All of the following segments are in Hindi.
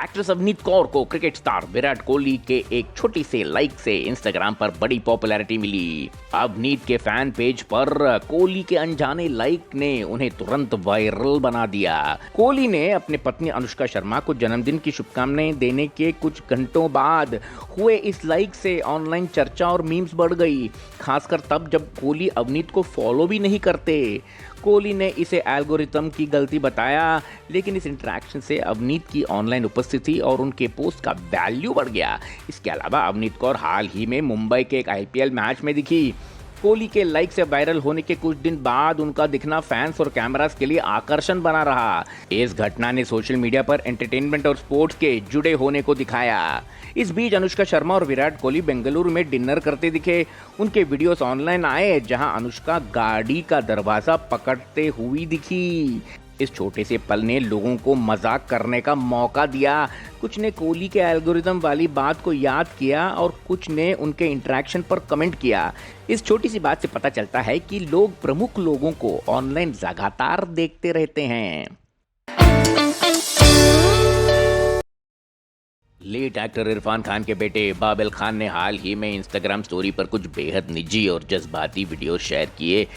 एक्ट्रेस अवनीत कौर को क्रिकेट स्टार विराट कोहली के एक छोटी से लाइक से इंस्टाग्राम पर बड़ी पॉपुलैरिटी मिली। अवनीत के फैन पेज पर कोहली के अनजाने लाइक ने उन्हें तुरंत वायरल बना दिया। कोहली ने अपने पत्नी अनुष्का शर्मा को जन्मदिन की शुभकामनाएं देने के कुछ घंटों बाद हुए इस लाइक से ऑनलाइन चर्चा और मीम्स बढ़ गई, खासकर तब जब कोहली अवनीत को फॉलो भी नहीं करते। कोहली ने इसे एल्गोरिथम की गलती बताया, लेकिन इस इंटरेक्शन से अवनीत की ऑनलाइन उपस्थिति और उनके पोस्ट का वैल्यू बढ़ गया। इसके अलावा अवनीत कौर हाल ही में मुंबई के एक आईपीएल मैच में दिखी। कोहली के लाइक से वायरल होने के कुछ दिन बाद उनका दिखना फैंस और कैमरास के लिए आकर्षण बना रहा। इस घटना ने सोशल मीडिया पर एंटरटेनमेंट और स्पोर्ट्स के जुड़े होने को दिखाया। इस बीच अनुष्का शर्मा और विराट कोहली बेंगलुरु में डिनर करते दिखे। उनके वीडियोस ऑनलाइन आए जहां अनुष्का गाड़ी का दरवाजा पकड़ते हुई दिखी। इस छोटे से पल ने लोगों को मजाक करने का मौका दिया। कुछ ने कोहली के एल्गोरिथम वाली बात को याद किया और कुछ ने उनके इंटरेक्शन पर कमेंट किया। इस छोटी सी बात से पता चलता है कि लोग प्रमुख लोगों को ऑनलाइन लगातार देखते रहते हैं। लेट एक्टर इरफान खान के बेटे बाबिल खान ने हाल ही में इंस्टाग्राम स्टोरी पर कुछ बेहद निजी और जज्बाती वीडियो शेयर किए,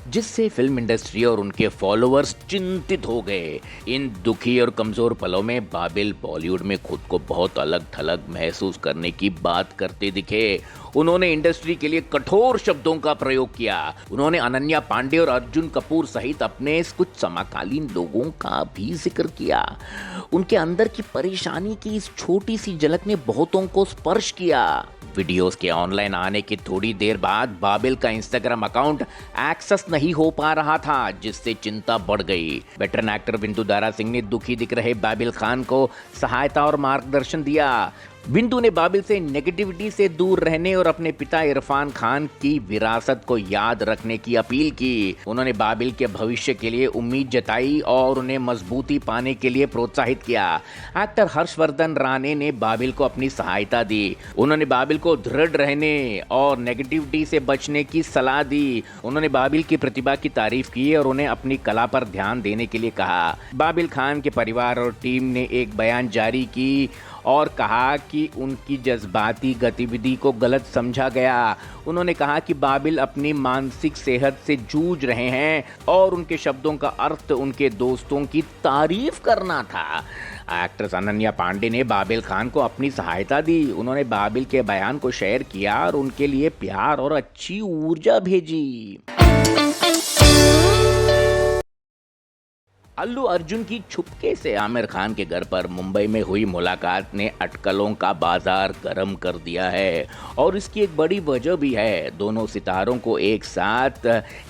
जिससे फिल्म इंडस्ट्री और उनके फॉलोअर्स चिंतित हो गए। इन दुखी और कमजोर पलों में बाबिल बॉलीवुड में खुद को बहुत अलग थलग महसूस करने की बात करते दिखे। उन्होंने इंडस्ट्री के लिए कठोर शब्दों का प्रयोग किया। उन्होंने अनन्या पांडे और अर्जुन कपूर सहित अपने कुछ समकालीन लोगों का भी जिक्र किया। उनके अंदर की परेशानी की इस छोटी सी झलक ने बहुतों को स्पर्श किया। वीडियोस के ऑनलाइन आने के थोड़ी देर बाद बाबिल का इंस्टाग्राम अकाउंट एक्सेस नहीं हो पा रहा था, जिससे चिंता बढ़ गई। वेटरन एक्टर बिंदु दारा सिंह ने दुखी दिख रहे बाबिल खान को सहायता और मार्गदर्शन दिया। बिंदु ने बाबिल से नेगेटिविटी से दूर रहने और अपने पिता इरफान खान की विरासत को याद रखने की अपील की। उन्होंने बाबिल के भविष्य के लिए उम्मीद जताई और उन्हें मजबूती पाने के लिए प्रोत्साहित किया। एक्टर हर्षवर्धन राणे ने बाबिल को अपनी सहायता दी। उन्होंने बाबिल को दृढ़ रहने और नेगेटिविटी से बचने की सलाह दी। उन्होंने बाबिल की प्रतिभा की तारीफ की और उन्हें अपनी कला पर ध्यान देने के लिए कहा। बाबिल खान के परिवार और टीम ने एक बयान जारी की और कहा कि उनकी जज्बाती गतिविधि को गलत समझा गया। उन्होंने कहा कि बाबिल अपनी मानसिक सेहत से जूझ रहे हैं और उनके शब्दों का अर्थ उनके दोस्तों की तारीफ करना था। एक्ट्रेस अनन्या पांडे ने बाबिल खान को अपनी सहायता दी। उन्होंने बाबिल के बयान को शेयर किया और उनके लिए प्यार और अच्छी ऊर्जा भेजी। अल्लू अर्जुन की छुपके से आमिर खान के घर पर मुंबई में हुई मुलाकात ने अटकलों का बाजार गर्म कर दिया है और इसकी एक बड़ी वजह भी है। दोनों सितारों को एक साथ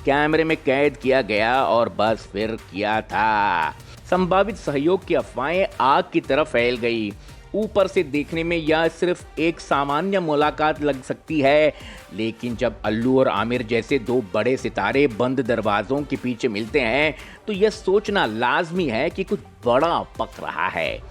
कैमरे में कैद किया गया और बस फिर किया था। संभावित सहयोग की अफवाहें आग की तरह फैल गई। ऊपर से देखने में यह सिर्फ एक सामान्य मुलाकात लग सकती है, लेकिन जब अल्लू और आमिर जैसे दो बड़े सितारे बंद दरवाजों के पीछे मिलते हैं तो यह सोचना लाजमी है कि कुछ बड़ा पक रहा है।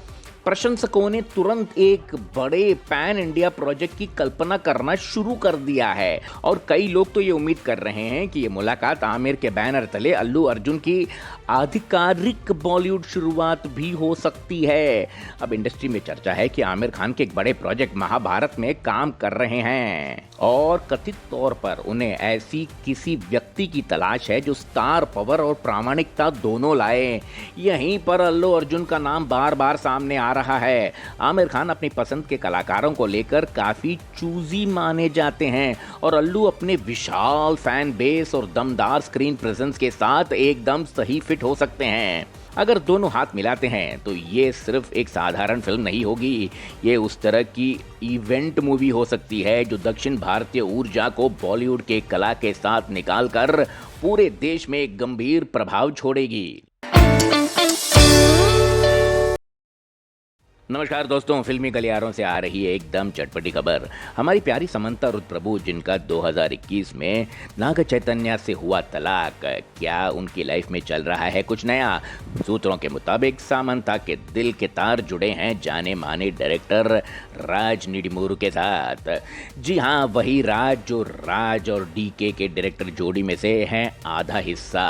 प्रशंसकों ने तुरंत एक बड़े पैन इंडिया प्रोजेक्ट की कल्पना करना शुरू कर दिया है और कई लोग तो ये उम्मीद कर रहे हैं कि ये मुलाकात आमिर के बैनर तले अल्लू अर्जुन की आधिकारिक बॉलीवुड शुरुआत भी हो सकती है। अब इंडस्ट्री में चर्चा है कि आमिर खान के एक बड़े प्रोजेक्ट महाभारत में काम कर रहे हैं और कथित तौर पर उन्हें ऐसी किसी व्यक्ति की तलाश है जो स्टार पावर और प्रामाणिकता दोनों लाए। यहीं पर अल्लू अर्जुन का नाम बार बार सामने आ रहा है। आमिर खान अपनी पसंद के कलाकारों को लेकर काफी चूजी माने जाते हैं और अल्लू अपने विशाल फैन बेस और दमदार स्क्रीन प्रेजेंस के साथ एकदम सही फिट हो सकते हैं। अगर दोनों हाथ मिलाते हैं तो ये सिर्फ एक साधारण फिल्म नहीं होगी, ये उस तरह की इवेंट मूवी हो सकती है जो दक्षिण भारतीय ऊर्जा को बॉलीवुड के कला के साथ निकालकर पूरे देश में एक गंभीर प्रभाव छोड़ेगी। नमस्कार दोस्तों, फिल्मी गलियारों से आ रही है एकदम चटपटी खबर। हमारी प्यारी समंता रुद्रप्रभु, जिनका 2021 में नाग चैतन्य से हुआ तलाक, क्या उनकी लाइफ में चल रहा है कुछ नया? सूत्रों के मुताबिक समंता के दिल के तार जुड़े हैं जाने माने डायरेक्टर राज निडमुरू के साथ। जी हाँ, वही राज जो राज और डीके के डायरेक्टर जोड़ी में से हैं आधा हिस्सा।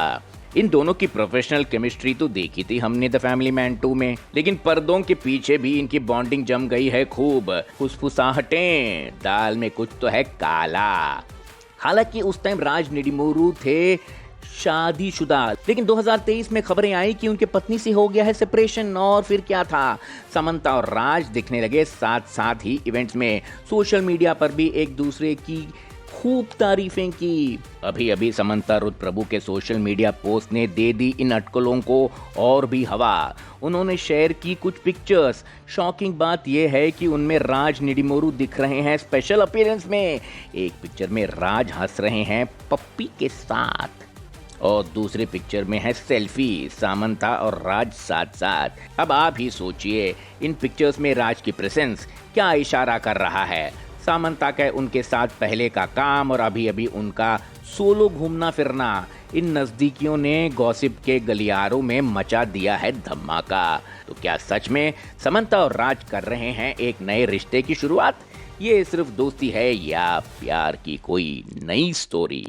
इन दोनों की प्रोफेशनल केमिस्ट्री तो देखी थी हमने द फैमिली मैन 2 में, लेकिन पर्दों के पीछे भी इनकी बॉन्डिंग जम गई है खूब। फुसफुसाहटें, दाल में कुछ तो है काला। हालांकि उस टाइम राज निडिमोरू थे शादीशुदा, लेकिन 2023 में खबरें आई कि उनके पत्नी से हो गया है सेपरेशन। और फिर क्या था, समंता और राज दिखने लगे साथ साथ ही इवेंट्स में। सोशल मीडिया पर भी एक दूसरे की खूब तारीफें की। अभी अभी समंता रुद्रप्रभु के सोशल मीडिया पोस्ट ने दे दी इन अटकलों को और भी हवा। उन्होंने शेयर की कुछ पिक्चर्स। शॉकिंग बात यह है कि उनमें राज निडिमोरू दिख रहे हैं स्पेशल अपीयरेंस में। एक पिक्चर में राज हंस रहे हैं पप्पी के साथ और दूसरे पिक्चर में है सेल्फी, सामंता और राज साथ साथ। अब आप ही सोचिए, इन पिक्चर्स में राज की प्रेजेंस क्या इशारा कर रहा है। सामंता का उनके साथ पहले का काम और अभी अभी उनका सोलो घूमना फिरना, इन नज़दीकियों ने गॉसिप के गलियारों में मचा दिया है धमाका। तो क्या सच में समंता और राज कर रहे हैं एक नए रिश्ते की शुरुआत? ये सिर्फ दोस्ती है या प्यार की कोई नई स्टोरी?